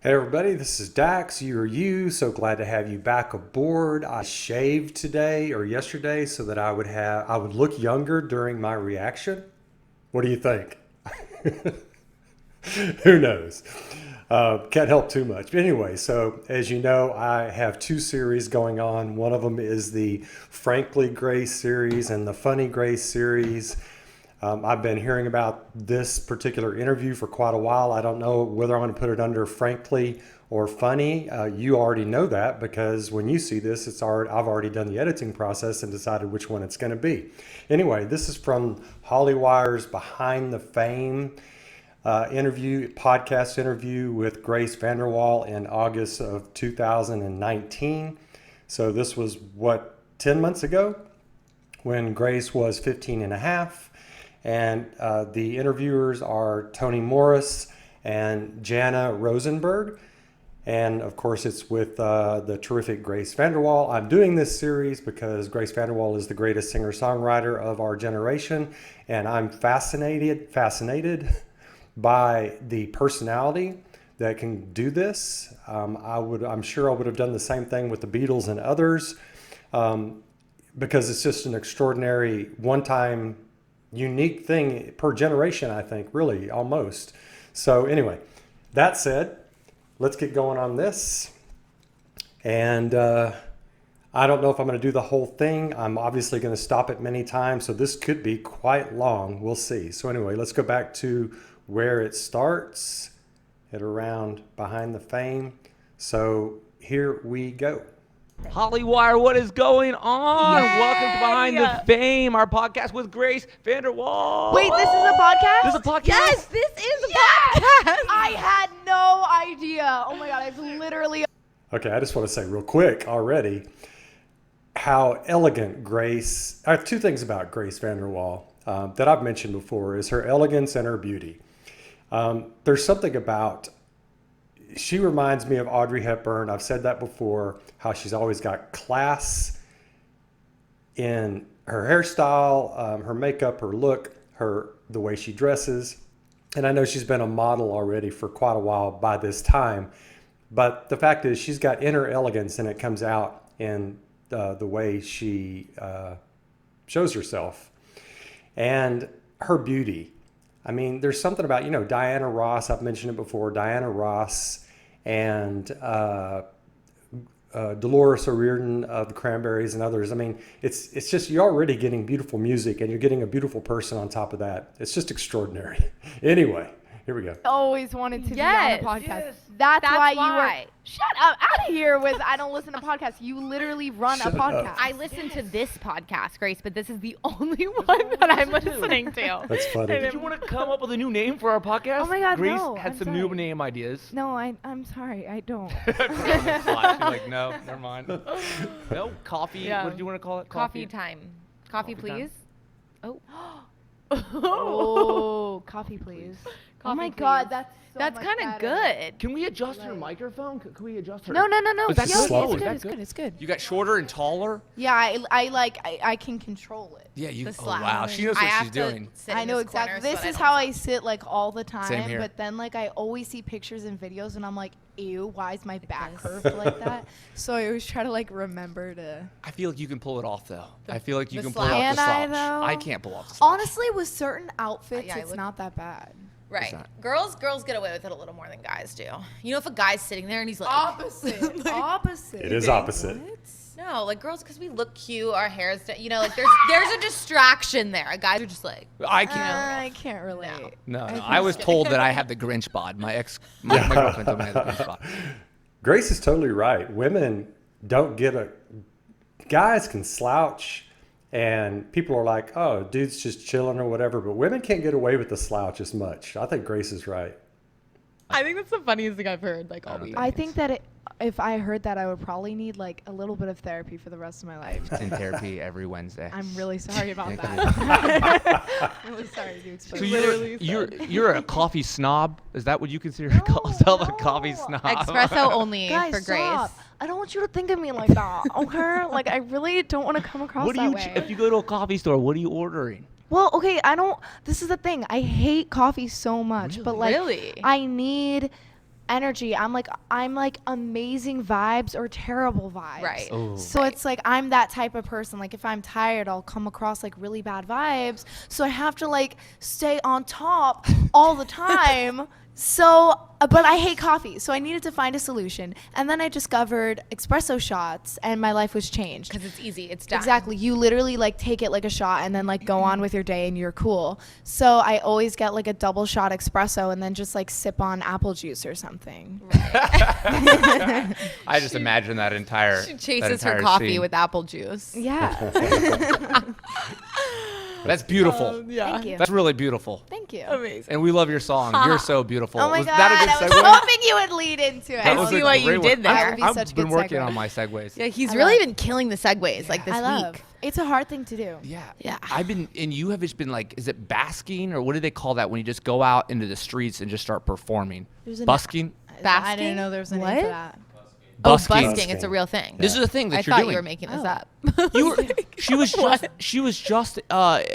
Hey everybody, this is Dax, you. So glad to have you back aboard. I shaved today or yesterday so that I would look younger during my reaction. What do you think? Who knows? Can't help too much. But anyway, so as you know, I have two series going on. One of them is the Frankly Grace series and the Funny Grace series. I've been hearing about this particular interview for quite a while. I don't know whether I'm going to put it under frankly or funny. You already know that because when you see this, I've already done the editing process and decided which one it's going to be. Anyway, this is from HollyWire's Behind the Fame podcast interview with Grace Vanderwaal in August of 2019. So this was 10 months ago when Grace was 15 and a half. And the interviewers are Tony Moras and Jana Rosenberg. And of course, it's with the terrific Grace Vanderwaal. I'm doing this series because Grace Vanderwaal is the greatest singer-songwriter of our generation. And I'm fascinated by the personality that can do this. I'm sure I would have done the same thing with the Beatles and others because it's just an extraordinary one-time unique thing per generation, I think, really, almost. So anyway, that said, let's get going on this. And I don't know if I'm going to do the whole thing. I'm obviously going to stop it many times, so this could be quite long. We'll see. So anyway, let's go back to where it starts, head around Behind the Fame. So here we go. HollyWire, what is going on? Yay! Welcome to Behind the Fame, our podcast with Grace Vanderwaal. Wait, this is a podcast? This is a podcast? Yes, this is a podcast. I had no idea. Oh my God, I've literally... Okay, I just want to say real quick already how elegant Grace... I have two things about Grace Vanderwaal that I've mentioned before, is her elegance and her beauty. There's something about... She reminds me of Audrey Hepburn. I've said that before, how she's always got class in her hairstyle, her makeup, her look, the way she dresses. And I know she's been a model already for quite a while by this time. But the fact is she's got inner elegance, and it comes out in the way she shows herself. And her beauty. I mean, there's something about, Diana Ross, I've mentioned it before, Diana Ross and Dolores O'Riordan of the Cranberries and others. I mean, it's just, you're already getting beautiful music and you're getting a beautiful person on top of that. It's just extraordinary. Anyway, here we go. always wanted to be on a podcast. Yes. That's why you were... Shut up. Out of here with I don't listen to podcasts. You literally run Shut a podcast. up. I listen to this podcast, Grace, but this is the only one that I'm listening to. That's funny. Did you want to come up with a new name for our podcast? Oh my God, Grace no, had I'm some new sorry. name ideas. No, I'm sorry. I don't. She's like, no, never mind. No, coffee. Yeah. What do you want to call it? Coffee time. Coffee, Coffee time. please. Oh. Oh, coffee, please. Oh Coffee, my God, please. that's That's kind of better. good. Can we adjust her microphone? Can we adjust her? No. Is that Yeah, good? slow? It's Is good. that It's good. It's good. You got shorter and taller? Yeah, I can control it. Yeah, you. The Oh slap. wow, she knows I what have she's to doing. sit I in know this corner exactly. so This that is I how don't I sit like all the time. Same here. But then like I always see pictures and videos and I'm like, ew, why is my back curved like that? So I always try to like remember to. I feel like you can pull it off though. The- I feel like you the can pull off slouch. the Can I, slouch. though? I can't pull off the slouch. Honestly, with certain outfits, Yeah, I it's look- not that bad. Right. that? Girls get away with it a little more than guys do. You know, if a guy's sitting there and he's like... Opposite. Opposite. It is opposite. What? No, like girls, because we look cute, our hair's... Like, there's a distraction there. Guys are just like... I can't. I can't relate. No, think I was told that I have the Grinch bod. My girlfriend told me I had the Grinch bod. Grace is totally right. Women don't get guys can slouch and people are like, oh, dude's just chilling or whatever, but women can't get away with the slouch as much. I think Grace is right. I think that's the funniest thing I've heard, like, all week. I think that if I heard that, I would probably need like a little bit of therapy for the rest of my life. In therapy every Wednesday. I'm really sorry about Thank that. I'm really sorry to expose So you. you're a coffee snob? Is that what you consider yourself a coffee snob? Espresso only Guys, for Grace. stop. I don't want you to think of me like that, okay? Like, I really don't want to come across What do that you? way. If you go to a coffee store, what are you ordering? Well, okay, this is the thing. I hate coffee so much, but like, Really? I need energy. I'm like amazing vibes or terrible vibes. Right. Ooh. So it's like I'm that type of person. Like if I'm tired, I'll come across like really bad vibes. So I have to like stay on top all the time. So, but I hate coffee, so I needed to find a solution. And then I discovered espresso shots, and my life was changed. Because it's easy. It's done. Exactly. You literally like take it like a shot and then like go on with your day and you're cool. So I always get like a double shot espresso and then just like sip on apple juice or something. I just imagine that entire. She that chases her entire coffee scene. with apple juice. Yeah. That's beautiful. Thank you. That's really beautiful. Thank you. Amazing. And we love your song. You're so beautiful. Oh my Was God. that a I good was segue? hoping you would lead into it. That I was see a what you great one. did there. That would be I've such a been good working segue. on my segues. Yeah, he's I really love- been killing the segues like this I love. week. It's a hard thing to do. Yeah. Yeah. I've been, and you have just been like, is it basking or what do they call that when you just go out into the streets and just start performing? There's a- Busking? I Basking? didn't know there was a name What? for that. Oh, Busking. busking. It's a real thing. This is a thing that I you're thought doing. you were making this Oh. up. You were, she was just on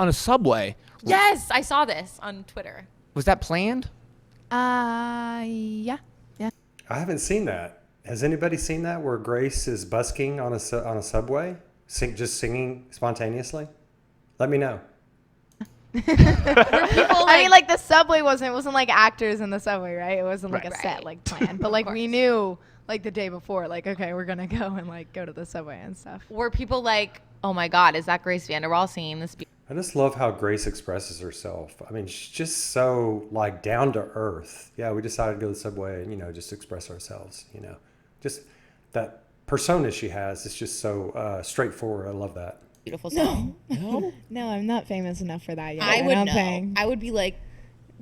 a subway. Yes, I saw this on Twitter. Was that planned? Yeah. I haven't seen that. Has anybody seen that where Grace is busking on a subway, just singing spontaneously? Let me know. I mean, like the subway wasn't like actors in the subway, right? It wasn't like Right. a set Right. like plan, but like we knew like the day before, like okay, we're gonna go and like go to the subway and stuff. Were people like, oh my God, is that Grace Vanderwaal singing this? I just love how Grace expresses herself. I mean, she's just so like down to earth. Yeah, we decided to go to the subway and just express ourselves. Just that persona she has is just so straightforward. I love that. Beautiful song. No, I'm not famous enough for that yet. I would know. I would be like,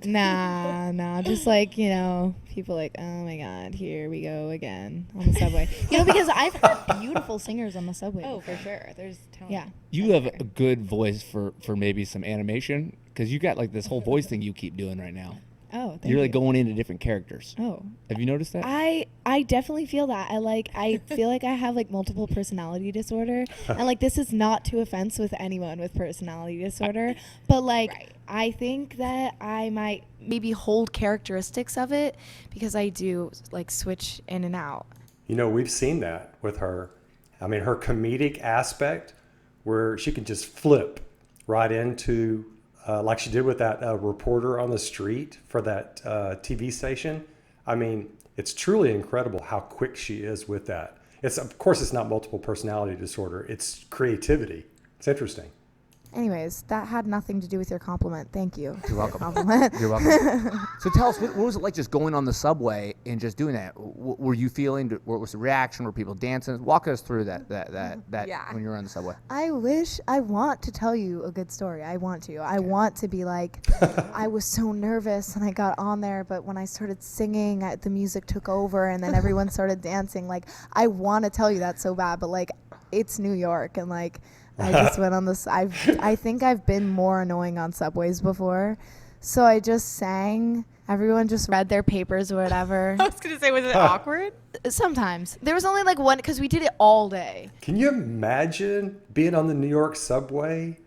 Nah, just like, people like, oh my God, here we go again on the subway. Because I've heard beautiful singers on the subway. oh, for sure. There's talent. Yeah. You have a good voice for maybe some animation because you got like this whole voice thing you keep doing right now. Oh, thank You're like you. going into different characters. Oh. Have you noticed that? I definitely feel that. I feel like I have like multiple personality disorder, and like this is not to offense with anyone with personality disorder, but like Right. I think that I might maybe hold characteristics of it because I do like switch in and out. We've seen that with her. I mean, her comedic aspect where she can just flip right into like she did with that reporter on the street for that TV station. I mean, it's truly incredible how quick she is with that. Of course, it's not multiple personality disorder. It's creativity. It's interesting. Anyways, that had nothing to do with your compliment. Thank you. You're welcome. Compliment. You're welcome. So tell us, what was it like just going on the subway and just doing that? What were you feeling? What was the reaction? Were people dancing? Walk us through that Yeah. when you were on the subway. I want to tell you a good story. I want to be like, I was so nervous and I got on there, but when I started singing, the music took over and then everyone started dancing. Like, I want to tell you that so bad, but like, it's New York and like, I just went on this. I think I've been more annoying on subways before. So I just sang. Everyone just read their papers or whatever. I was going to say, was it awkward? Sometimes. There was only like one, because we did it all day. Can you imagine being on the New York subway?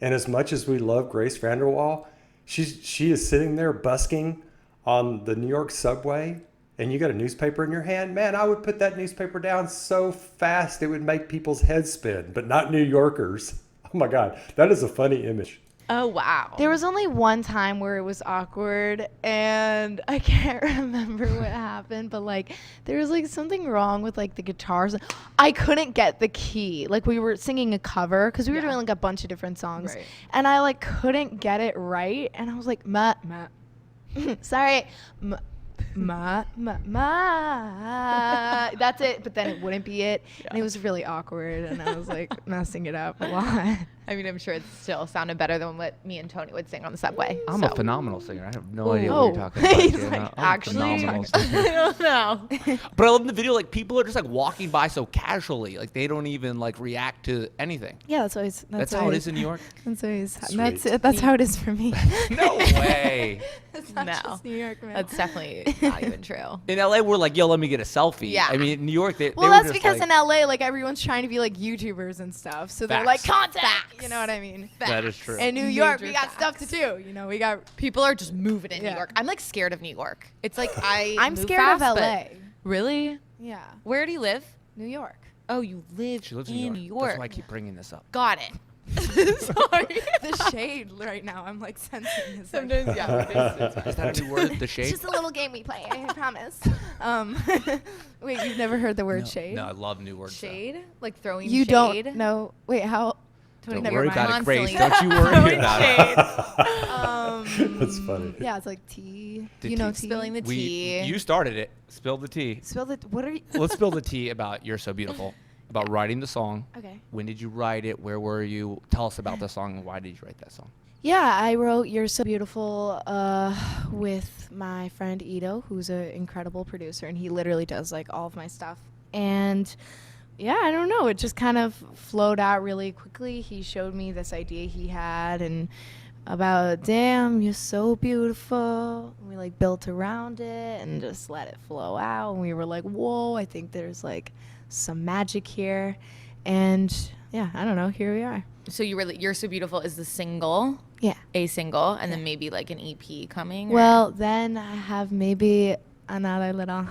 And as much as we love Grace Vanderwaal, she is sitting there busking on the New York subway, and you got a newspaper in your hand. Man, I would put that newspaper down so fast it would make people's heads spin, but not New Yorkers. Oh my God, that is a funny image. Oh, wow. There was only one time where it was awkward, and I can't remember what happened, but like there was like something wrong with like the guitars. I couldn't get the key. Like we were singing a cover because we were doing like a bunch of different songs, Right. and I like couldn't get it right, and I was like, sorry, that's it. But then it wouldn't be it, and it was really awkward, and I was like messing it up a lot. I mean, I'm sure it still sounded better than what me and Tony would sing on the subway. I'm so. a phenomenal singer. I have no idea Oh. what you're talking about. He's Jana. like, I'm a actually- phenomenal singer. I don't know. But I love in the video, like people are just like walking by so casually, like they don't even like react to anything. Yeah, that's always That's how it is in New York. That's always Sweet. that's how it is for me. No way. It's not No. just New York, man. That's definitely not even true. In LA, we're like, yo, let me get a selfie. Yeah. I mean, in New York, they Well, were that's just because like, in LA, like everyone's trying to be like YouTubers and stuff, so they're like Facts. contact. You know what I mean? that is true. In New York, we Major got stuff to do. You know, we got. People are just moving in New Yeah. York. I'm like scared of New York. It's like I'm move scared fast, of but- LA. Really? Yeah, Where do you live? New York. Oh, you live She lives in in New New York. That's why I keep bringing this up. Got it. Sorry. The shade right now. I'm like sensing. Is like, Sometimes, yeah. Is that a new word, the it's shade? just a little game we play. I promise. Wait, you've never heard the word shade? No, I love new words. though. Shade? Like throwing You shade? don't know. Wait, how? Don't Never worry mind. about it, Grace. Constantly Don't you worry throwing about it. shade. That's funny. Yeah, it's like tea. The You know tea. tea. Spilling the tea. You started it. Spill the tea. Spill the. What are you? Let's spill the tea about You're So Beautiful. About writing the song. Okay. When did you write it? Where were you? Tell us about the song and why did you write that song? Yeah, I wrote "You're So Beautiful" with my friend Ito, who's an incredible producer, and he literally does like all of my stuff. And yeah, I don't know, it just kind of flowed out really quickly. He showed me this idea he had, and about damn, you're so beautiful. And we like built around it and just let it flow out. And we were like, whoa, I think there's like some magic here. And yeah, I don't know, here we are. So You're So Beautiful is the single, Yeah. a single, and then maybe like an EP coming? or- Well, then I have maybe another little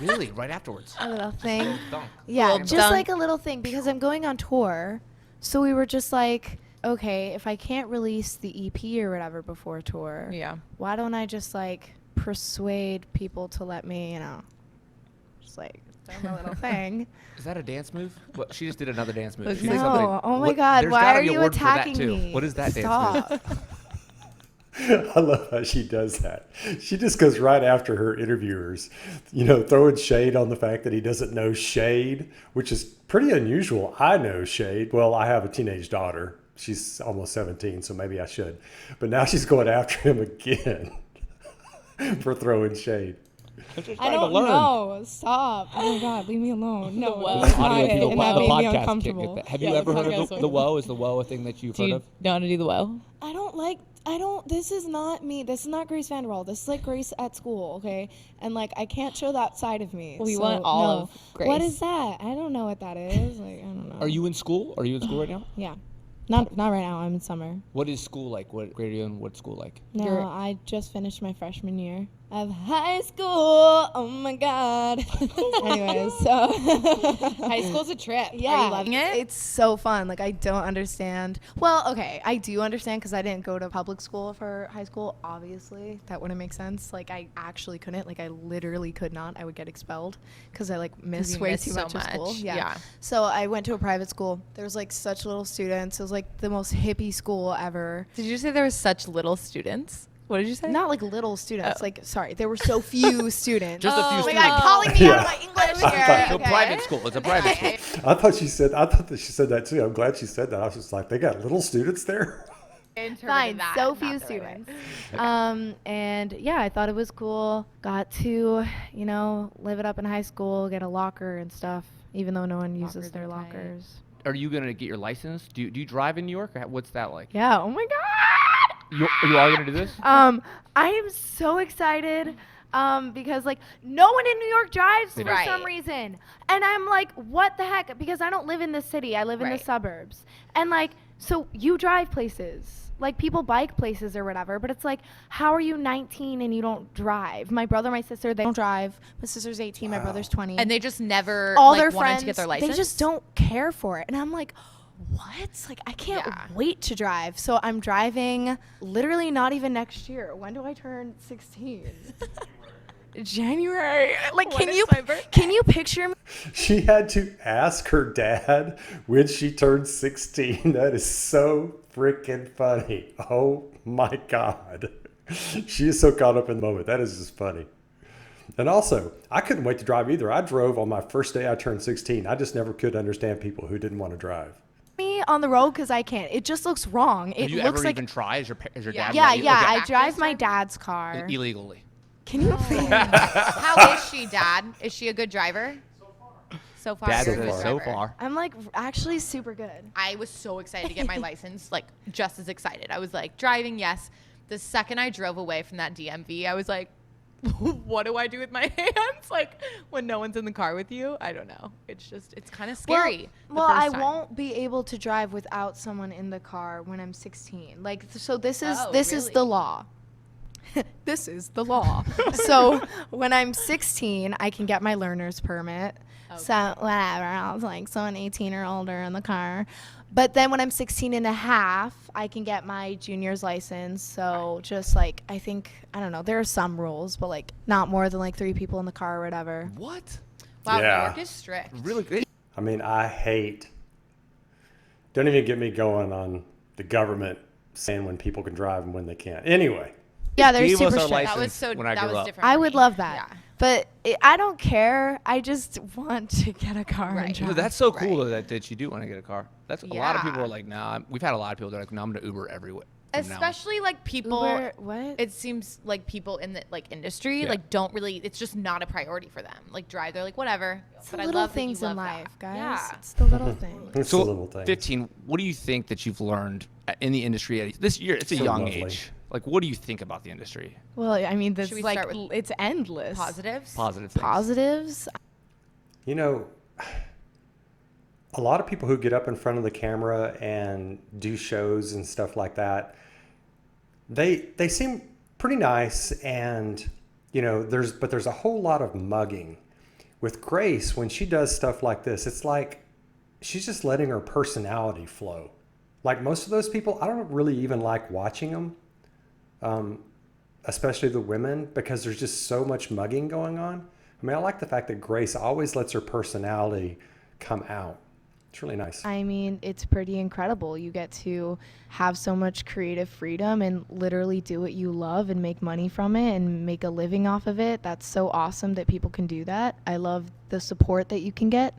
Really? Right afterwards? a little thing. Dunk. Yeah, Little just dunk. like a little thing because I'm going on tour. So we were just like, okay, if I can't release the EP or whatever before tour, Yeah. why don't I just like persuade people to let me, just like do my little thing. Is that a dance move? What, she just did another dance move. Looks She like did No, something- oh my what- God, there's why gotta are be a you word for that attacking too. me? What is that dance Stop. move? I love how she does that. She just goes right after her interviewers, throwing shade on the fact that he doesn't know shade, which is pretty unusual. I know shade. Well, I have a teenage daughter. She's almost 17, so maybe I should. But now she's going after him again for throwing shade. I don't know. Stop. Oh my God, leave me alone. No, woe. that's not Audio it. people, And that the made me podcast can't uncomfortable. get that. Have Yeah, you ever heard podcast of the won't. woe? Is the woe a thing that you've Do heard you of? know how to do the woe? This is not me. This is not Grace Vanderwaal. This is like Grace at school, okay? And like, I can't show that side of me. Well, we so, want all no. of Grace. What is that? I don't know what that is. Like, I don't know. Are you in school? Are you in school right now? Yeah. Not right now. I'm in summer. What is school like? What grade are you in? What's school like? No, You're- I just finished my freshman year of high school. Oh my God. Anyways, so High school's a trip. yeah, Are you loving it? It's so fun. Like I don't understand. Well, okay, I do understand because I didn't go to public school for high school. Obviously, that wouldn't make sense. Like I actually couldn't. Like I literally could not. I would get expelled because I like missed you way missed too so much of school. much. Yeah. Yeah. So I went to a private school. There was like such little students. It was like the most hippie school ever. Did you say there were such little students? What did you say? Not like little students. Like sorry, there were so few students. Just a few Oh my students. God, calling me out of Yeah. my English I here. thought- So Okay. private school. It's a private school. I thought that she said that too. I'm glad she said that. I was just like, they got little students there. Fine, so few students. And yeah, I thought it was cool. Got to, live it up in high school, get a locker and stuff, even though no one uses Lockers their are tight. lockers. Are you gonna get your license? Do you drive in New York? Or what's that like? Yeah, oh my God. You are gonna do this? I am so excited because like no one in New York drives for Right. some reason. And I'm like, what the heck? Because I don't live in the city. I live in the Right. suburbs. And like, so you drive places. Like people bike places or whatever, but it's like, how are you 19 and you don't drive? My brother, my sister, they don't drive. My sister's 18, my brother's 20. And they just never all like, their wanted friends, to get their license? they just don't care for it. And I'm like, what? Like, I can't Yeah. wait to drive. So I'm driving literally not even next year. When do I turn 16? January. Like, When can is you my birthday? can you picture me? She had to ask her dad when she turned 16. That is so freaking funny. Oh my God. She is so caught up in the moment. That is just funny. And also, I couldn't wait to drive either. I drove on my first day I turned 16. I just never could understand people who didn't want to drive. Me on the road because I can't. It just looks wrong. It Have you looks ever like even tried? Is your dad? yeah, let you? yeah. Okay. I drive my driving? dad's car. Illegally. Can you? How is she, Dad? Is she a good driver? So far. Dad you're a says good so driver. far. I'm like actually super good. I was so excited to get my license, like just as excited. I was like, driving, yes. The second I drove away from that DMV, I was like, what do I do with my hands? Like when no one's in the car with you? I don't know. It's kind of scary. Well, I won't be able to drive without someone in the car when I'm 16. Like, so this is really? the law. This is the law. So when I'm 16, I can get my learner's permit. Okay. So whatever, I was like someone 18 or older in the car. But then when I'm 16 and a half, I can get my junior's license. So just like, I don't know, there are some rules, but like not more than like 3 people in the car or whatever. What? Wow, New Yeah. York is strict. Really good. I mean, don't even get me going on the government saying when people can drive and when they can't. Anyway. Yeah, they're Gave us super our strict. That was license when I that grew was up. different. I for would me. love that. Yeah. But I don't care. I just want to get a car Right. and No, drive. that's so cool though that you do want to get a car. That's a lot of people Yeah. are like, nah. We've had a lot of people that are like, no, I'm gonna Uber everywhere. from now on." Especially like people. Uber, what? It seems like people in the like industry like don't really. It's just not a priority for them. Like drive, they're like whatever. It's but the I little love that you things in love life, that. guys. Yeah. It's the little things. It's So, the little things. 15. What do you think that you've learned in the industry this year? It's a So young lovely. age. Like, what do you think about the industry? Well, I mean, this Should we like start with it's endless. Positives. Positive things. Positives. You know, a lot of people who get up in front of the camera and do shows and stuff like that, they seem pretty nice, and you know, there's a whole lot of mugging. With Grace, when she does stuff like this, it's like she's just letting her personality flow. Like most of those people, I don't really even like watching them, especially the women, because there's just so much mugging going on. I mean, I like the fact that Grace always lets her personality come out. It's really nice. I mean, it's pretty incredible. You get to have so much creative freedom and literally do what you love and make money from it and make a living off of it. That's so awesome that people can do that. I love the support that you can get,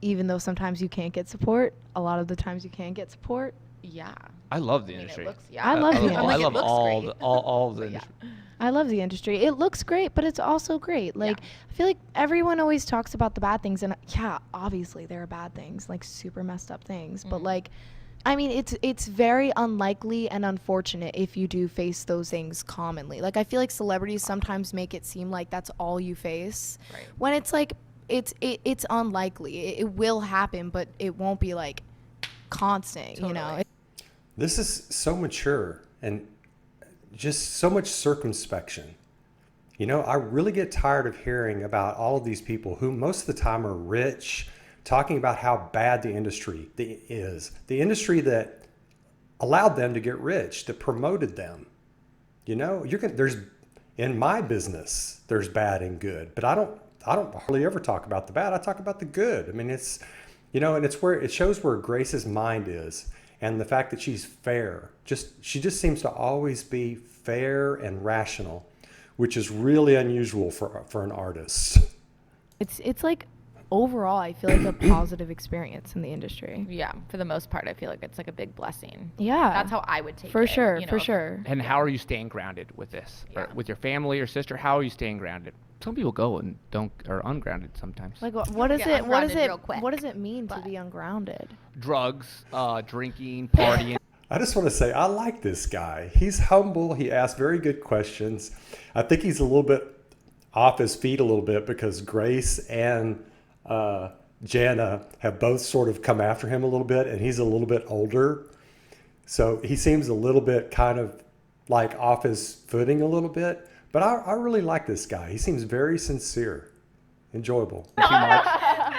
even though sometimes you can't get support. A lot of the times you can get support. Yeah. I love the I mean, industry. it looks. Yeah. I love the I industry. love It looks all great. all of the Yeah. industry. I love the industry. It looks great, but it's also great. Like, I feel like everyone always talks about the bad things, and yeah, obviously there are bad things, like super messed up things. But like, I mean, it's very unlikely and unfortunate if you do face those things commonly. Like, I feel like celebrities sometimes make it seem like that's all you face, Right. when it's like it's unlikely. It will happen, but it won't be like constant. You know. Totally. This is so mature and just so much circumspection. You know, I really get tired of hearing about all of these people who most of the time are rich, talking about how bad the industry is. The industry that allowed them to get rich, that promoted them. You know, there's in my business, there's bad and good, but I don't hardly ever talk about the bad. I talk about the good. I mean, it's, you know, and it's where it shows where Grace's mind is. And the fact that she's fair, she just seems to always be fair and rational, which is really unusual for an artist. It's like overall, I feel like a positive experience in the industry. Yeah. For the most part, I feel like it's like a big blessing. Yeah, That's how I would take it. for sure, you know, for if- sure. And how are you staying grounded with this? Or Yeah. with your family or sister? How are you staying grounded? Some people go and are ungrounded sometimes. Like what is get it? What is ungrounded it? real quick, What does it mean to but- be ungrounded? Drugs, drinking, partying. I just want to say, I like this guy. He's humble. He asks very good questions. I think he's a little bit off his feet a little bit because Grace and Jana have both sort of come after him a little bit, and he's a little bit older. So he seems a little bit kind of like off his footing a little bit. But I really like this guy. He seems very sincere, enjoyable. Too much.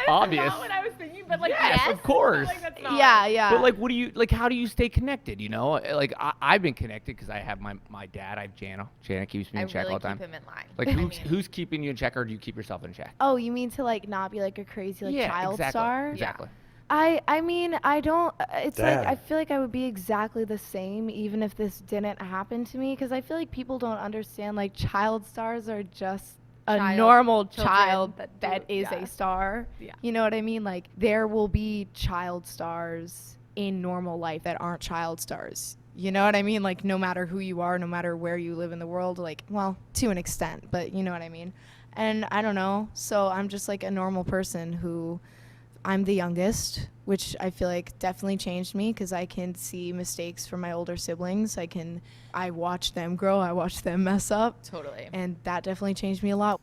Obvious. Not what I was thinking, but like Yes, of course. Like, that's not Yeah. But like, what do you like? How do you stay connected? You know, like I've been connected because I have my dad. I have Jana. Jana keeps me I in check really all the time. keep him in line. Like I mean, who's keeping you in check, or do you keep yourself in check? Oh, you mean to like not be like a crazy like child exactly. star? Exactly. I mean, I don't. It's like Dad. I feel like I would be exactly the same even if this didn't happen to me, because I feel like people don't understand like child stars are just a normal children child that that do- is yeah. a star. Yeah. You know what I mean? Like there will be child stars in normal life that aren't child stars. You know what I mean? Like no matter who you are, no matter where you live in the world, like, well, to an extent, but you know what I mean? And I don't know. So I'm just like a normal person who I'm the youngest, which I feel like definitely changed me because I can see mistakes from my older siblings. I watch them grow, I watch them mess up. Totally. And that definitely changed me a lot.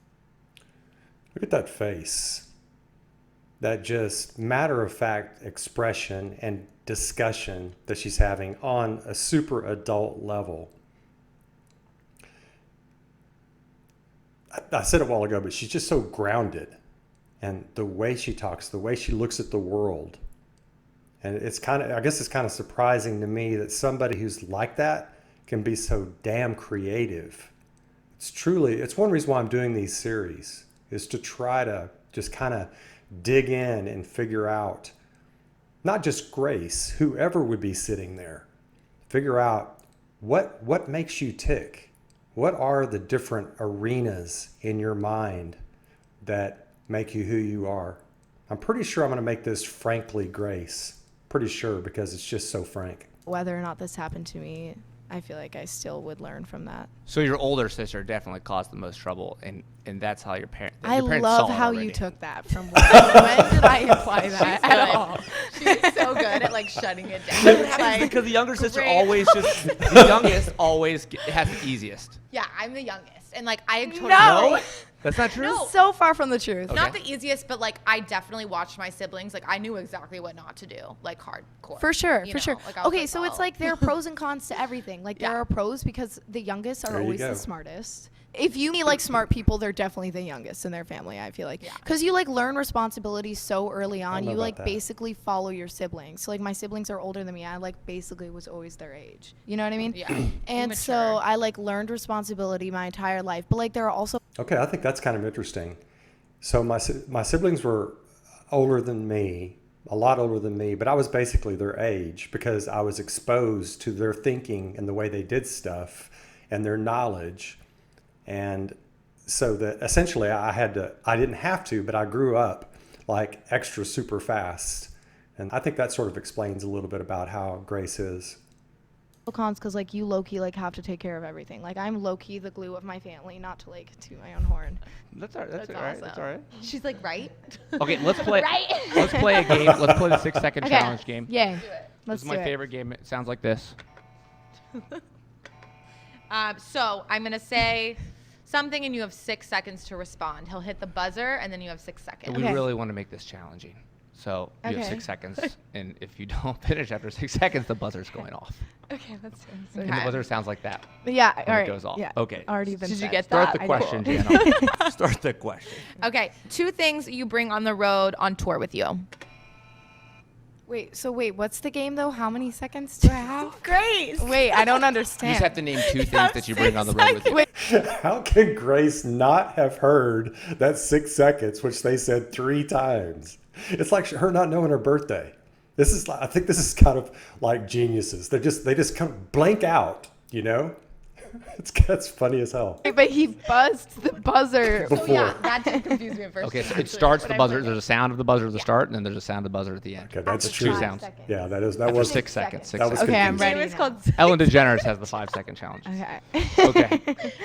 Look at that face. That just matter-of-fact expression and discussion that she's having on a super adult level. I said it a while ago, but she's just so grounded. And the way she talks, the way she looks at the world. And I guess it's kind of surprising to me that somebody who's like that can be so damn creative. It's one reason why I'm doing these series, is to try to just kind of dig in and figure out, not just Grace, whoever would be sitting there, figure out what makes you tick. What are the different arenas in your mind that make you who you are? I'm pretty sure I'm going to make this frankly Grace. Pretty sure, because it's just so frank. Whether or not this happened to me, I feel like I still would learn from that. So your older sister definitely caused the most trouble, and that's how your parents. I your parents love saw it how already. you took that from when did I imply that at all? She's so good at like shutting it down. What It's happens like, because the younger sister great. always the youngest always has the easiest. Yeah, I'm the youngest, and like I totally No. That's not true. No. So far from the truth. not the easiest, but like I definitely watched my siblings. Like I knew exactly what not to do, like hardcore. For sure, you for know? sure. Like, I was Okay, like, so it's oh. like there are pros and cons to everything. Like there Yeah. are pros because the youngest are There you always go. the smartest. If you meet like smart people, they're definitely the youngest in their family, I feel like. Yeah. Because you like learn responsibilities so early on. know You about like that. basically follow your siblings. So like my siblings are older than me. I like basically was always their age. You know what I mean? Yeah. And so Immature. I like learned responsibility my entire life. But like there are also Okay, I think that's kind of interesting. So my siblings were older than me, a lot older than me, but I was basically their age because I was exposed to their thinking and the way they did stuff and their knowledge. And so that essentially I didn't have to, but I grew up like extra super fast. And I think that sort of explains a little bit about how Grace is. cons because like you low-key like have to take care of everything. Like I'm low-key the glue of my family, not to like toot my own horn. That's all right. That's, That's all right. awesome. That's all right. She's like, right? Okay, let's play. Right? Let's play a game. Let's play the 6-second Okay. challenge game. Yay. Do it. This Let's is do my it. favorite game. It sounds like this. So I'm gonna say something, and you have 6 seconds to respond. He'll hit the buzzer, and then you have 6 seconds. And we Okay. really want to make this challenging. So you have Okay. 6 seconds, and if you don't finish after 6 seconds, the buzzer's going off. Okay, let's do it. And the buzzer sounds like that. Yeah, when all it right. goes off. Yeah. Okay. Already been Did you said. get Start that? the I question, did. Jana. Start the question. Okay, 2 things you bring on the road on tour with you. Wait, what's the game though? How many seconds do I have? Great. Wait, I don't You understand. just have to name 2 things that you bring on the road with you. Wait, How can Grace not have heard that 6 seconds, which they said 3 times? It's like her not knowing her birthday. I think this is kind of like geniuses. They just kind of blank out, you know? That's funny as hell. but he buzzed the buzzer. Before. So yeah, that did confuse me at first. Okay, so it actually, starts when the I buzzer. played There's it. a sound of the buzzer at the start, and then there's a sound of the buzzer at the end. Okay, that's After true. 2 sounds. Yeah, that After was 6 seconds. 6 That was seconds. Okay, I'm confusing. ready. It was now. called. Ellen DeGeneres has the 5-second challenge. Okay. Okay.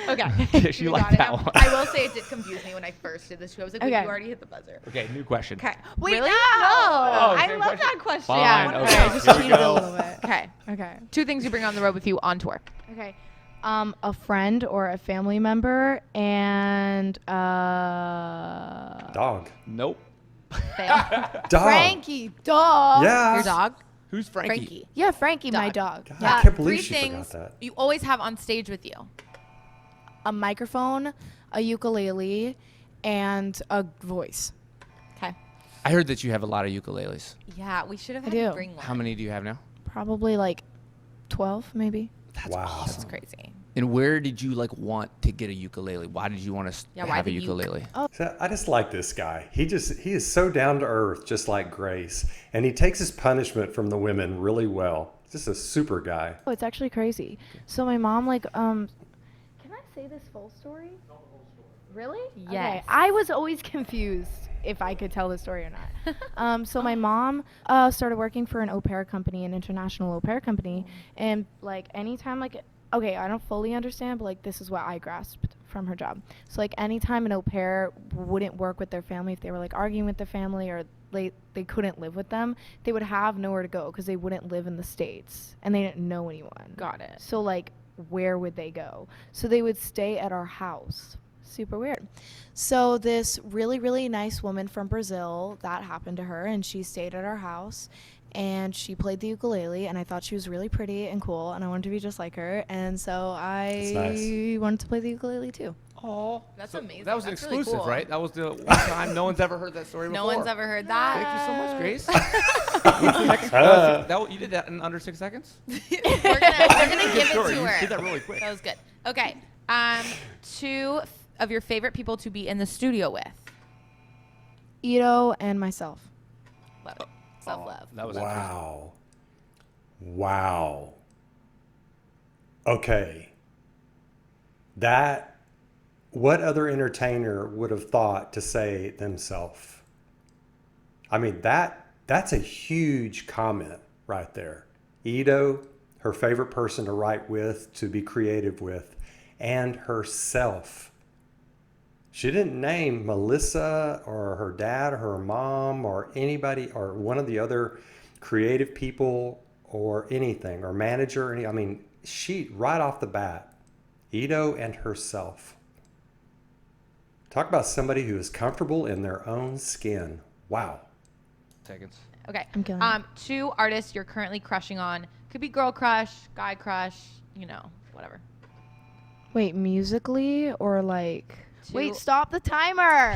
Okay. She we liked got it that now. one. I will say it did confuse me when I first did this show. I was like, wait, Okay. you already hit the buzzer. Okay, new question. Okay. Wait, Really? no. Oh, I same love question? that question. Fine, Yeah, I wanna okay. know. I just Here we cheated go. a little bit. Okay. Okay. 2 things you bring on the road with you on tour. Okay. A friend or a family member and Dog. Nope. Fail. Dog. Frankie, dog. Yeah. Your dog? Who's Frankie? Frankie. Yeah, Frankie, my Dog. dog. God, I can't 3 believe she things forgot that. you always have on stage with you. A microphone, a ukulele, and a voice. Okay. I heard that you have a lot of ukuleles. Yeah, we should have I had you do. bring one. How many do you have now? Probably like 12, maybe. Wow. That's crazy. And where did you want to get a ukulele? Why did you want to Yeah, why have a the uke? ukulele? So I just like this guy. He is so down to earth, just like Grace, and he takes his punishment from the women really well. Just a super guy. Oh, it's actually crazy. So my mom can I say this full story? Really? Yes. Okay. I was always confused if I could tell the story or not. So my mom started working for an au pair company, an international au pair company, and anytime okay, I don't fully understand, but this is what I grasped from her job. So anytime an au pair wouldn't work with their family, if they were arguing with their family or they couldn't live with them, they would have nowhere to go because they wouldn't live in the States and they didn't know anyone. Got it. So like, where would they go? So they would stay at our house. Super weird. So this really, really nice woman from Brazil, that happened to her, and she stayed at our house, and she played the ukulele, and I thought she was really pretty and cool, and I wanted to be just like her, and so I wanted to play the ukulele too. Oh, That's amazing. That was an That's really exclusive, cool. right? That was the one time no one's ever heard that story No before. one's ever heard that. Thank you so much, Grace. You did that in under 6 seconds? We're gonna give it Story. to You her. did that really quick. That was good. Okay. 2 of your favorite people to be in the studio with. Ito and myself. Love it. Self-love. That was Wow. Wow. Okay. What other entertainer would have thought to say themselves? I mean, that's a huge comment right there. Ito, her favorite person to write with, to be creative with, and herself. She didn't name Melissa or her dad or her mom or anybody or one of the other creative people or anything or manager. I mean, she, right off the bat, Ito and herself. Talk about somebody who is comfortable in their own skin. Wow. Seconds. Okay. I'm killing it. 2 artists you're currently crushing on. Could be girl crush, guy crush, whatever. Wait, musically or like? 2 Wait, stop the timer.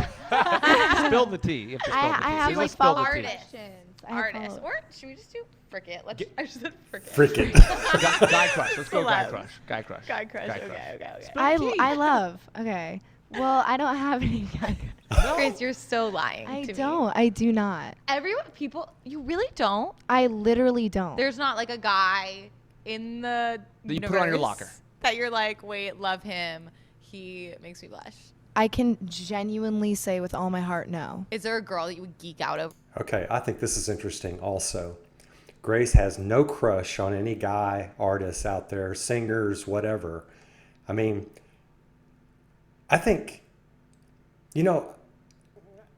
Spill the tea. You have to spill the tea. I have You like must spill the tea. follow-up Artist. questions. I have Artist. follow-up. Or should we just do frick it? I just said frick it. Frick it. Guy crush. Let's go guy Celebs. crush. Guy crush. Guy crush. Guy Okay. I love. Okay. Well, I don't have any guy crush. Grace, you're so lying I to me. don't. I do not. You really don't? I literally don't. There's not like a guy in the That you put on your universe locker. that you're like, wait, love him. He makes me blush. I can genuinely say with all my heart, no. Is there a girl that you would geek out over? Okay, I think this is interesting also. Grace has no crush on any guy artists out there, singers, whatever. I mean, I think,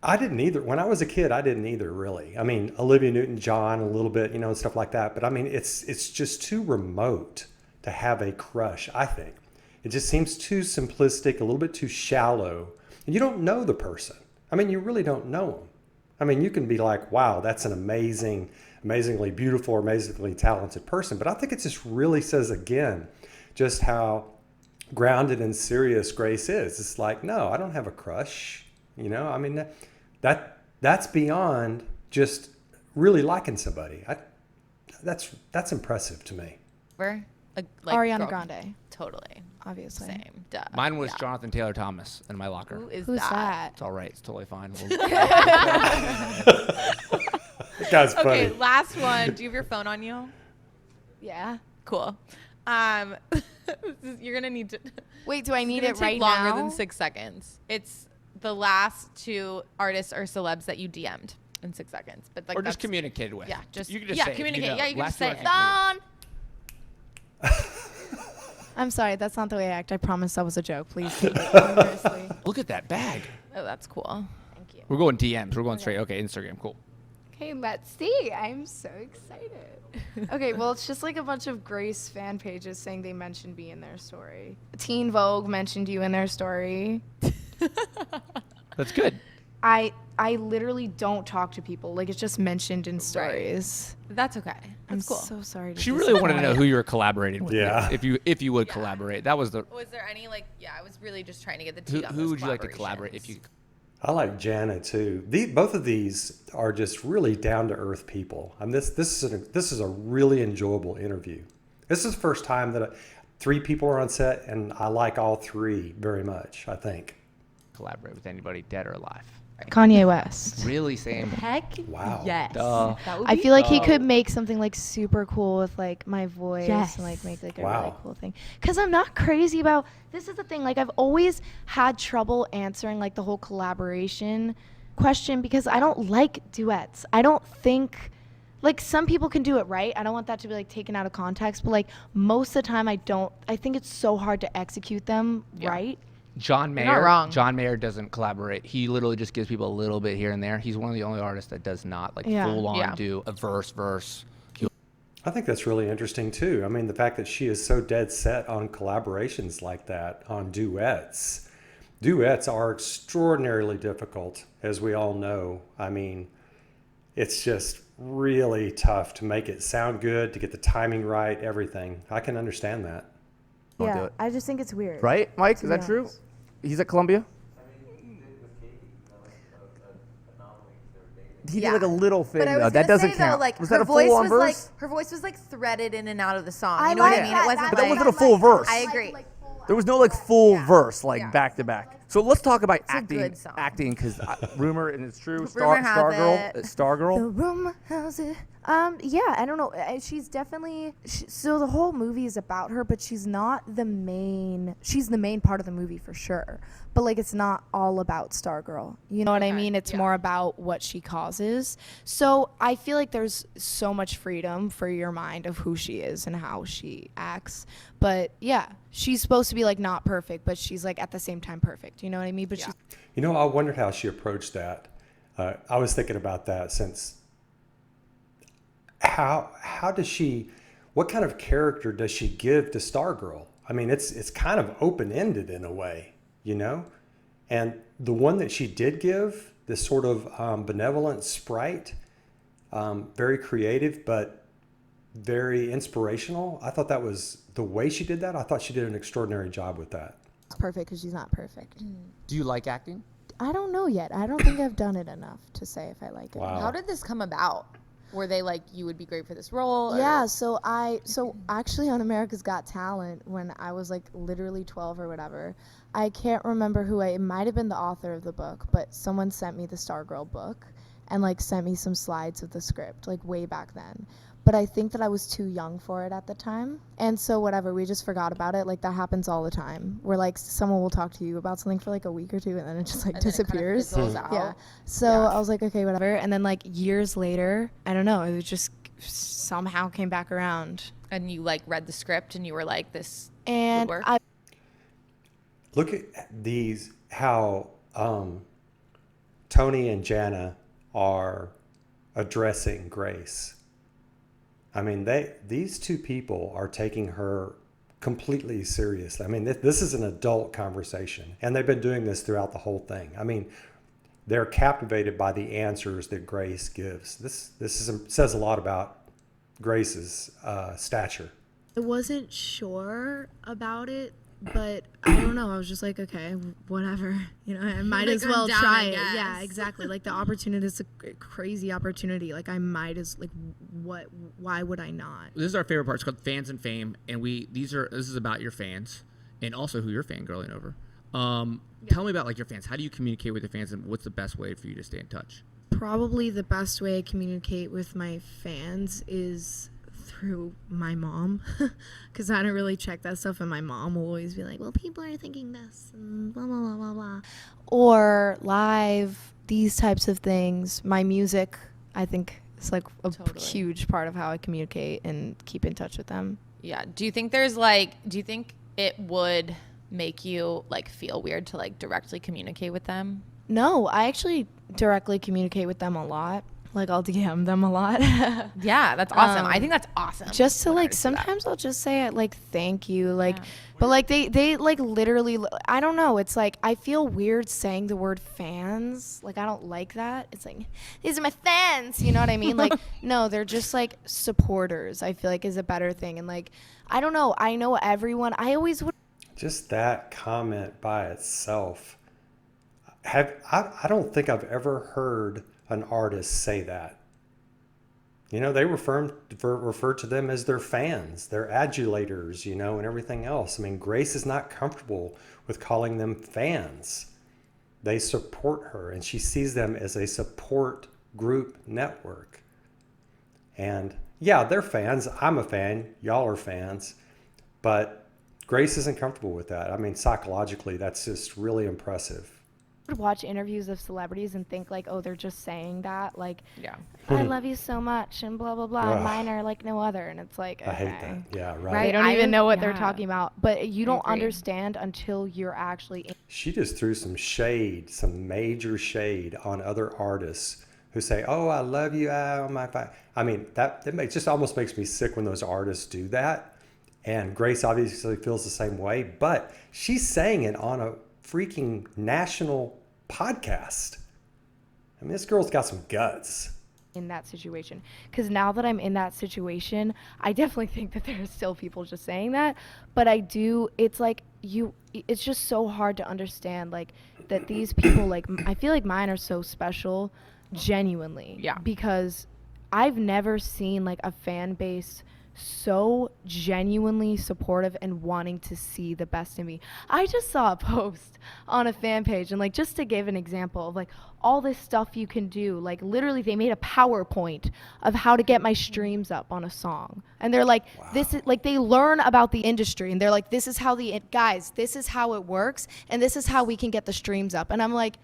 I didn't either. When I was a kid, I didn't either, really. I mean, Olivia Newton-John, a little bit, and stuff like that. But I mean, it's just too remote to have a crush, I think. It just seems too simplistic, a little bit too shallow. And you don't know the person. I mean, you really don't know them. I mean, you can be like, wow, that's an amazingly beautiful, amazingly talented person. But I think it just really says again, just how grounded and serious Grace is. It's like, no, I don't have a crush. I mean, that's beyond just really liking somebody. That's impressive to me. Ariana girl- Grande, Totally. obviously. Same. Duh. Mine was Yeah. Jonathan Taylor Thomas in my locker. Who is Who's that? that? It's all right. It's totally fine. That guy's funny. Okay, last one. Do you have your phone on you? Yeah. Cool. You're gonna need to. Wait, do I need It's it gonna right take longer now? than 6 seconds. It's the last 2 artists or celebs that you DM'd in 6 seconds. But like or just that's- communicated with. Yeah, just you can just yeah, say it, communicate. Yeah, you can Last just say two I phone. I'm sorry, that's not the way I act. I promise that was a joke. Please take it seriously. Look at that bag. Oh, that's cool. Thank you. We're going DMs. We're going straight. Okay, Instagram. Cool. Okay, let's see. I'm so excited. Okay, well, it's just like a bunch of Grace fan pages saying they mentioned me in their story. Teen Vogue mentioned you in their story. That's good. I literally don't talk to people. Like, it's just mentioned in stories. That's okay. I'm That's cool. so sorry to She really wanted to know disappoint. who you were collaborating with. Yeah. If you would Yeah. collaborate. That was the Was there any I was really just trying to get the tea on who those would you like to collaborate if collaborations. you I like Jana too. Both of these are just really down to earth people. And this is a really enjoyable interview. This is the first time that 3 people are on set, and I like all 3 very much. I think. collaborate with anybody dead or alive? Kanye West. Really same. Heck Wow. yes. Duh. That would I be feel like he could make something like super cool with like my voice Yes. and like make like a Wow. really cool thing. Cause I'm not crazy about this is the thing. Like I've always had trouble answering like the whole collaboration question because I don't like duets. I don't think like some people can do it right. I don't want that to be like taken out of context, but like most of the time I think it's so hard to execute them Yeah. right John You're Mayer. not wrong. John Mayer doesn't collaborate. He literally just gives people a little bit here and there. He's one of the only artists that does not like Yeah. full on Yeah. do a verse. I think that's really interesting too. I mean, the fact that she is so dead set on collaborations like that, on duets. Duets are extraordinarily difficult, as we all know. I mean, it's just really tough to make it sound good, to get the timing right, everything. I can understand that. Won't do Yeah, it. I just think it's weird. Right, Mike? To Is be that true? honest. He's at Columbia? He did like a little thing But I though. was That gonna doesn't say, count. though, like was her that a voice full-on was verse? like her voice was like threaded in and out of the song. I You know what I like mean? that. It wasn't But that like, wasn't a full verse. I agree. There was no like full verse, like Yeah. back to back. So let's talk about a good song. acting, because rumor, and it's true. Rumor has Stargirl, it. Stargirl. The rumor has it. Yeah, I don't know. She's definitely so the whole movie is about her, but she's not the main. She's the main part of the movie for sure. But like, it's not all about Stargirl. You know what I mean? It's more about what she causes. So I feel like there's so much freedom for your mind of who she is and how she acts. But yeah, she's supposed to be like not perfect, but she's like at the same time perfect. You know what I mean? But she's You know, I wondered how she approached that. I was thinking about that since how does she, what kind of character does she give to Stargirl? I mean, it's kind of open-ended in a way, you know? And the one that she did give, this sort of benevolent sprite, very creative, but very inspirational. I thought that was, the way she did that, I thought she did an extraordinary job with that. perfect because she's not perfect. Do you like acting? I don't know yet. I don't think I've done it enough to say if I like it. Wow. How did this come about? Were they like, you would be great for this role? Or? Yeah, so actually on America's Got Talent, when I was like literally 12 or whatever, I can't remember it might have been the author of the book, but someone sent me the Stargirl book and like sent me some slides of the script like way back then. But I think that I was too young for it at the time. And so whatever, we just forgot about it. Like that happens all the time. Where like someone will talk to you about something for like a week or two and then it just like And then it kind of disappears. fizzles out. Yeah. So I was like, okay, whatever. And then like years later, I don't know, it just somehow came back around. And you like read the script and you were like, this And would work? I Look at these, how Tony and Jana are addressing Grace. I mean, these two people are taking her completely seriously. I mean, this is an adult conversation, and they've been doing this throughout the whole thing. I mean, they're captivated by the answers that Grace gives. This says a lot about Grace's stature. I wasn't sure about it, but I don't know. I was just like, okay, whatever. You know, I might as well try it. Yeah, exactly. Like the opportunity is a crazy opportunity. Like I might as like why would I not? This is our favorite part. It's called Fans and Fame, and this is about your fans and also who you're fangirling over. Tell me about like your fans. How do you communicate with your fans, and what's the best way for you to stay in touch? Probably the best way I communicate with my fans is through my mom, because I don't really check that stuff, and my mom will always be like, well, people are thinking this and blah blah blah blah blah. or live, these types of things. My music, I think, is like a huge part of how I communicate and keep in touch with them. Yeah. Do you think it would make you like feel weird to like directly communicate with them? No, I actually directly communicate with them a lot. Like I'll DM them a lot. Yeah, that's awesome. I think that's awesome. Just to when like artists do that. sometimes I'll just say like thank you, like but like they like literally, I don't know, it's like I feel weird saying the word fans. Like I don't like that. It's like these are my fans, you know what I mean? Like no, they're just like supporters. I feel like is a better thing. And like I don't know, I know everyone. I always would Just that comment by itself. I don't think I've ever heard an artist say that. You know, they refer to them as their fans, their adulators, you know, and everything else. I mean, Grace is not comfortable with calling them fans. They support her, and she sees them as a support group network. And yeah, they're fans. I'm a fan. Y'all are fans. But Grace isn't comfortable with that. I mean, psychologically, that's just really impressive. watch interviews of celebrities and think like, oh, they're just saying that, like, Yeah. I love you so much and blah blah blah. Ugh. And mine are like no other, and it's like, okay. I hate that. Yeah, right. They don't I even was- know what they're yeah. talking about, but you don't agree. understand until you're actually in she just threw some shade, some major shade on other artists who say, "Oh, I love you." Oh my, I mean, it just almost makes me sick when those artists do that. And Grace obviously feels the same way, but she's saying it on a freaking national podcast. I mean, this girl's got some guts. In that situation, because now that I'm in that situation, I definitely think that there are still people just saying that, but it's like it's just so hard to understand, like, that these people, like, I feel like mine are so special, genuinely, because I've never seen, like, a fan base so genuinely supportive and wanting to see the best in me. I just saw a post on a fan page, and, like, just to give an example of, like, all this stuff you can do, like, literally they made a PowerPoint of how to get my streams up on a song, and they're like, this is, like, they learn about the industry, and they're like, this is how this is how it works, and this is how we can get the streams up. And I'm like,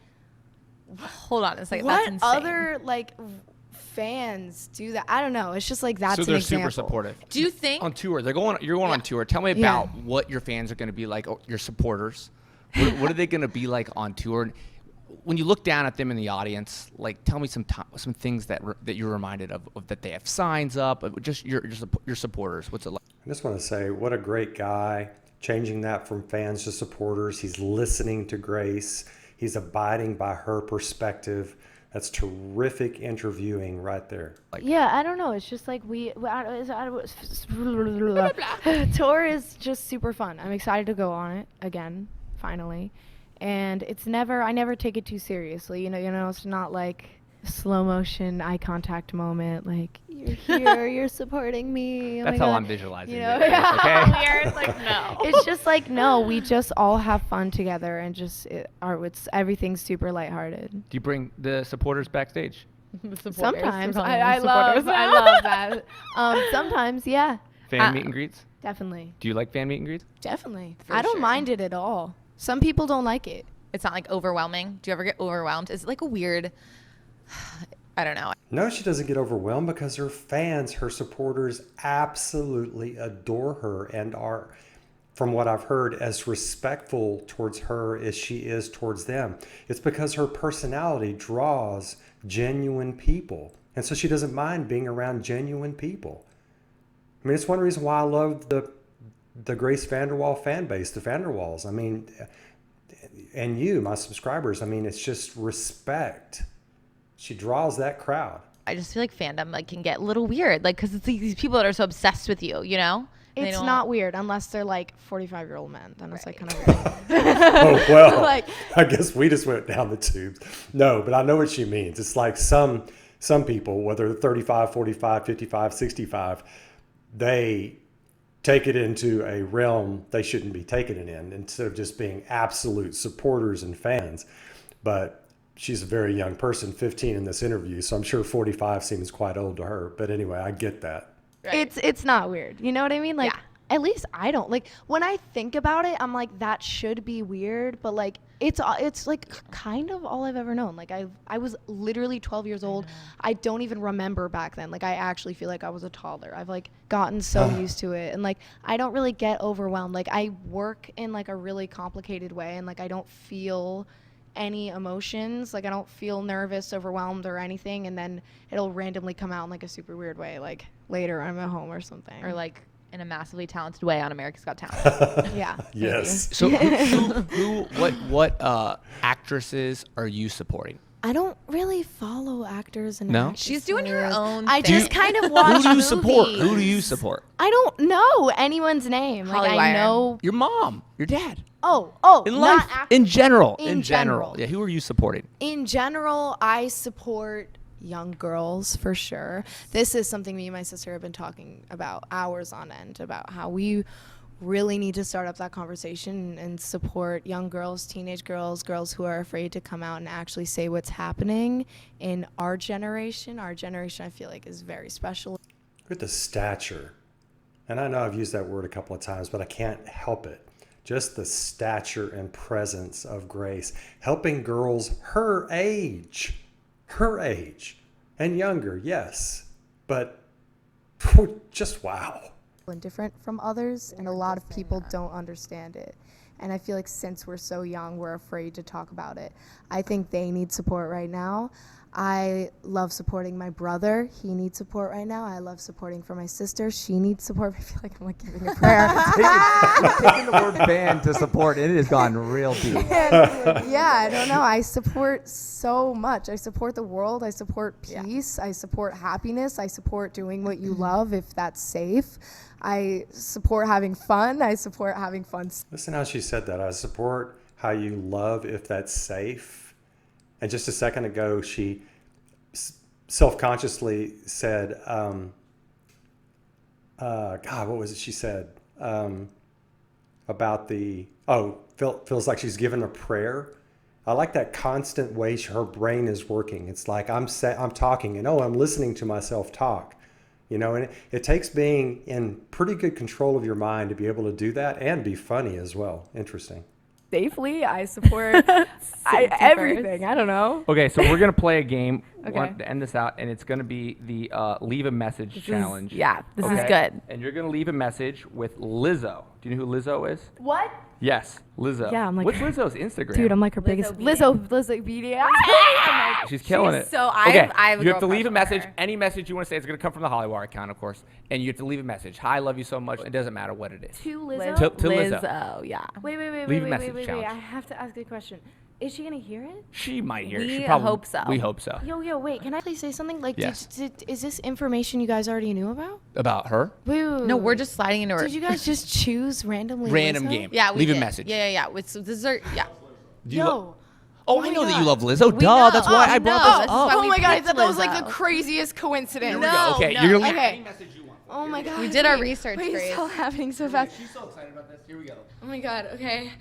Hold on a second. what That's insane. other, like, fans do that? I don't know. It's just like that's So an they're example. super supportive. Do you think? On tour, you're going on tour. Tell me Yeah. about what your fans are going to be like, or your supporters. What are they going to be like on tour? When you look down at them in the audience, like, tell me some things that you're reminded of that they have signs up, of just your supporters. What's it like? I just want to say, what a great guy, changing that from fans to supporters. He's listening to Grace. He's abiding by her perspective. That's terrific interviewing right there. Yeah, I don't know. It's just like tour is just super fun. I'm excited to go on it again, finally. And I never take it too seriously. You know, it's not like slow motion eye contact moment, like, you're here, you're supporting me. Oh That's my how God. I'm visualizing You it. know, Okay. It's like, no. It's just like, no, we just all have fun together, and just everything's super lighthearted. Do you bring the supporters backstage? Sometimes I love that. Sometimes, yeah, Fan meet and greets? definitely. Do you like fan meet and greets? Definitely. For I don't sure. mind it at all. Some people don't like it. It's not like overwhelming. Do you ever get overwhelmed? Is it like a weird? I don't know. No, she doesn't get overwhelmed because her fans, her supporters absolutely adore her and are, from what I've heard, as respectful towards her as she is towards them. It's because her personality draws genuine people. And so she doesn't mind being around genuine people. I mean, it's one reason why I love the Grace Vanderwaal fan base, the Vanderwaals. I mean, and you, my subscribers, I mean, it's just respect. She draws that crowd. I just feel like fandom like can get a little weird, like, because it's like these people that are so obsessed with you, you know? And they It's don't- not weird unless they're like 45-year-old men. Then it's like kind of weird. Oh, well, Like- I guess we just went down the tubes. No, but I know what she means. It's like some people, whether they're 35, 45, 55, 65, they take it into a realm they shouldn't be taking it in, instead of just being absolute supporters and fans. But she's a very young person, 15 in this interview, so I'm sure 45 seems quite old to her. But anyway, I get that. Right. It's not weird. You know what I mean? Like, Yeah. at least I don't. Like, when I think about it, I'm like, that should be weird, but like it's like kind of all I've ever known. Like, I was literally 12 years old. I don't even remember back then. Like, I actually feel like I was a toddler. I've like gotten so used to it, and like I don't really get overwhelmed. Like, I work in like a really complicated way, and like I don't feel any emotions. Like, I don't feel nervous, overwhelmed, or anything, and then it'll randomly come out in like a super weird way, like later I'm at home or something. or like in a massively talented way on America's Got Talent. Yeah. Yes. So what actresses are you supporting? I don't really follow actors and No? actresses. She's doing her own I thing. just kind of watch Who do you movies. support? Who do you support? I don't know anyone's name. Like, I HollyWire. know. Your mom, your dad. Oh, In not life, act- in general. In general. Yeah, who are you supporting? In general, I support young girls for sure. This is something me and my sister have been talking about hours on end, about how we really need to start up that conversation and support young girls, teenage girls, girls who are afraid to come out and actually say what's happening in our generation. Our generation, I feel like, is very special. With the stature, and I know I've used that word a couple of times, but I can't help it. Just the stature and presence of Grace, helping girls her age, and younger, yes, but just wow. And different from others, and a lot of people don't understand it. And I feel like since we're so young, we're afraid to talk about it. I think they need support right now. I love supporting my brother. He needs support right now. I love supporting for my sister. She needs support. I feel like I'm like giving a prayer. Taking the word band to support, it has gone real deep. Yeah, I don't know. I support so much. I support the world. I support peace. I support happiness. I support doing what you love if that's safe. I support having fun. I support having fun. Listen how she said that. I support how you love if that's safe. And just a second ago, she self-consciously said, God, what was it she said? About feels like she's given a prayer. I like that constant way her brain is working. It's like I'm talking and I'm listening to myself talk. And it takes being in pretty good control of your mind to be able to do that and be funny as well. Interesting. Safely, I support everything. I don't know. Okay, so we're gonna play a game Okay. to end this out, and it's gonna be the leave a message challenge. This is Okay? good. And you're gonna leave a message with Lizzo. Do you know who Lizzo is? What? Yes, Lizzo. Yeah, I'm like- What's Lizzo's Instagram? Dude, I'm like her biggest Lizzo. She's killing it. So Okay, I have a you have to girl leave a crush on message. her. Any message you want to say is going to come from the HollyWire account, of course. And you have to leave a message. Hi, I love you so much. It doesn't matter what it is. To Lizzo? To Lizzo. Yeah. Wait, Leave a message challenge. I have to ask a question. Is she gonna hear it? She might hear it. We She probably, hope so. We hope so. Yo, wait, can I please say something? Like, Yes. is this information you guys already knew about? About her? Wait. No, we're just sliding into her. Did you guys just choose randomly? Random Lizzo? game. Yeah, we Leave did. a message. Yeah. So this is our, yeah. Do you lo- Yo. oh, my I know that God. you love Lizzo. We Duh. know. That's why I brought no, this this is up. why Oh we my god, I picked thought that was like Lizzo. the craziest coincidence. Here we go. No, Okay, no. you're gonna leave Okay. any message you want. Oh my god. We did our wait, research, Wait, Grace. it's all happening so fast. She's so excited about this. Here we go. Oh my god. Okay.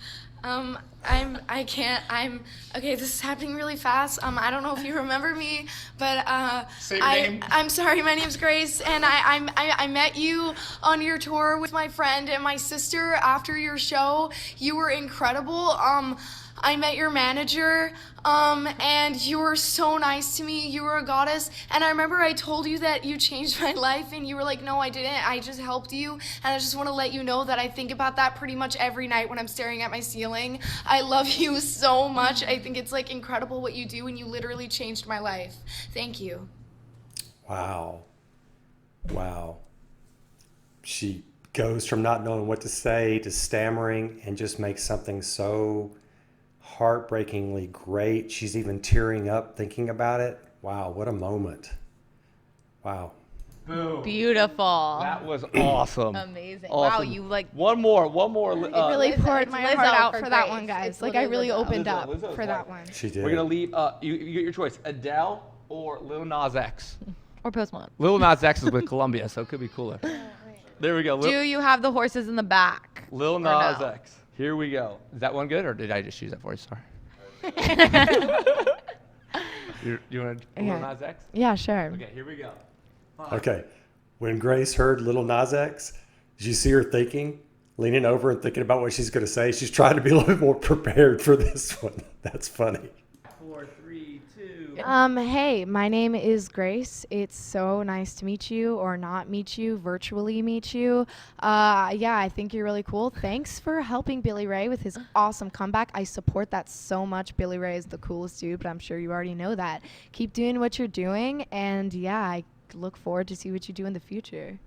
Okay, this is happening really fast. I don't know if you remember me, but I'm sorry. My name's Grace, and I met you on your tour with my friend and my sister after your show. You were incredible. I met your manager, and you were so nice to me. You were a goddess. And I remember I told you that you changed my life, and you were like, no, I didn't. I just helped you. And I just want to let you know that I think about that pretty much every night when I'm staring at my ceiling. I love you so much. I think it's like incredible what you do, and you literally changed my life. Thank you. Wow. She goes from not knowing what to say to stammering and just makes something so heartbreakingly great. She's even tearing up thinking about it. Wow, what a moment. Wow. Boom. Beautiful. That was awesome. Amazing. Awesome. Wow, you like. One more. It really poured my Lizzo heart out for for that Grace. one, guys. It's Like, I really literally Lizzo. opened up Lizzo's for that like- one. She did. We're gonna leave. You get your choice: Adele or Lil Nas X. Or Post Malone. Lil Nas X is with Columbia, so it could be cooler. There we go. Do you have the horses in the back? Lil or Nas no? X. Here we go. Is that one good, or did I just choose that for you? Sorry. You want Lil Okay. Nas X? Yeah, sure. Okay, here we go. Okay. When Grace heard Little Nas X, did you see her thinking, leaning over and thinking about what she's going to say? She's trying to be a little bit more prepared for this one. That's funny. 4, 3, 2. Hey, my name is Grace. It's so nice to meet you, or not meet you, virtually meet you. Yeah, I think you're really cool. Thanks for helping Billy Ray with his awesome comeback. I support that so much. Billy Ray is the coolest dude, but I'm sure you already know that. Keep doing what you're doing, and yeah, I look forward to see what you do in the future.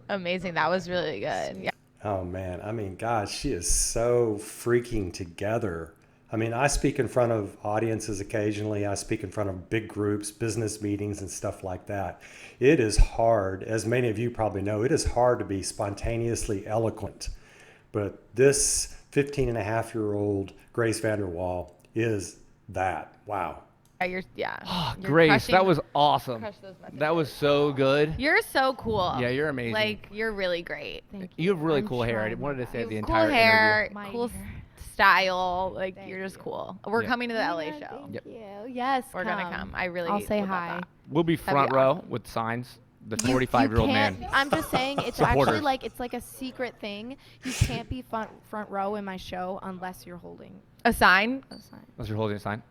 Amazing. That was really good. Yeah. Oh, man. I mean, gosh, she is so freaking together. I mean, I speak in front of audiences occasionally. I speak in front of big groups, business meetings, and stuff like that. It is hard, as many of you probably know, it is hard to be spontaneously eloquent. But this 15-and-a-half-year-old Grace Vanderwaal is that. Wow. You're Oh, you're Grace, crushing- that was awesome. crush those messages. That was so good. You're so cool. Yeah, you're amazing. Like, you're really great. Thank You have really I'm cool hair. I trying wanted to my say best. the Cool entire hair, interview. My cool hair. style. Like, Thank you're just you. cool. We're Yeah. coming to the Oh LA my God, show. Thank Yep. you. Yes, We're gonna come. I really. I'll say would love hi. that. We'll be That'd be front row awesome. with signs. The You 45-year-old can't- man. I'm just saying, it's Supporters. actually like it's like a secret thing. You can't be front row in my show unless you're holding A sign. a sign. Unless you're holding a sign.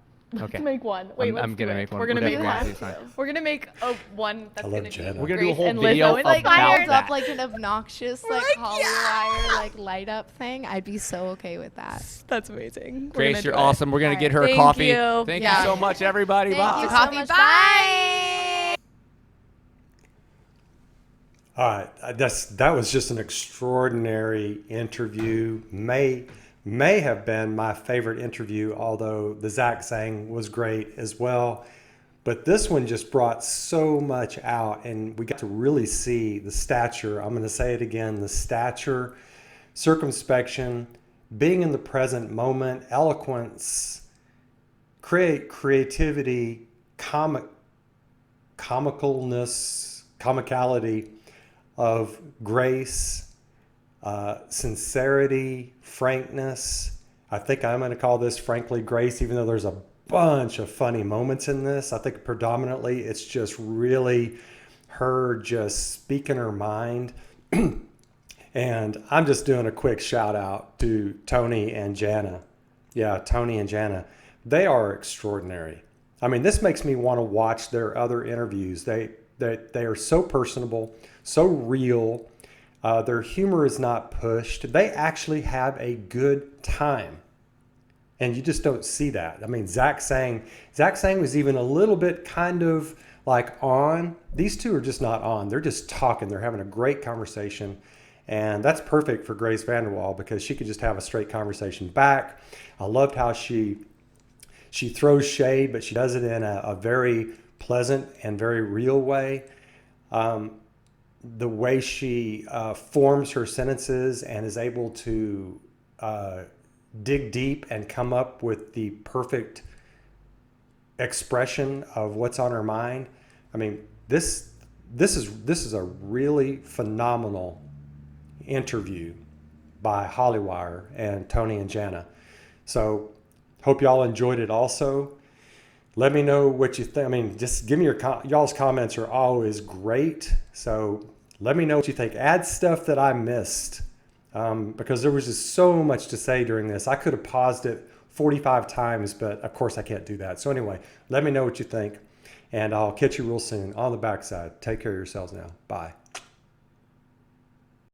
Okay. Make one. Wait, I'm gonna make one. We're gonna We're make definitely one. gonna do We're gonna make a one that's I love gonna be. Jana. We're gonna do a Grace whole and video Lizzo, Like about fired that. up like an obnoxious like HollyWire like light up thing, I'd be so okay with that. That's amazing. We're Grace, gonna you're do it. awesome. We're gonna get her a Thank coffee. you. Thank Yeah. you so much, everybody. Thank Bye. you so Coffee. much. Bye. All right, that was just an extraordinary interview. May have been my favorite interview, although the Zach Sang was great as well. But this one just brought so much out, and we got to really see the stature. I'm going to say it again: the stature, circumspection, being in the present moment, eloquence, creativity, comicality of Grace, sincerity, frankness. I think I'm going to call this Frankly Grace, even though there's a bunch of funny moments in this. I think predominantly it's just really her just speaking her mind. And I'm just doing a quick shout out to Tony and Jana. Yeah, Tony and Jana. They are extraordinary. I mean, this makes me want to watch their other interviews. They are so personable, so real. Their humor is not pushed. They actually have a good time. And you just don't see that. I mean, Zach Sang was even a little bit kind of like on. These two are just not on. They're just talking. They're having a great conversation. And that's perfect for Grace Vanderwaal because she could just have a straight conversation back. I loved how she throws shade, but she does it in a very pleasant and very real way. The way she forms her sentences and is able to dig deep and come up with the perfect expression of what's on her mind. I mean, this is a really phenomenal interview by HollyWire and Tony and Jana. So hope y'all enjoyed it also. Let me know what you think. I mean, just give me y'all's comments are always great. So let me know what you think. Add stuff that I missed because there was just so much to say during this. I could have paused it 45 times, but of course I can't do that. So anyway, let me know what you think, and I'll catch you real soon on the backside. Take care of yourselves now. Bye.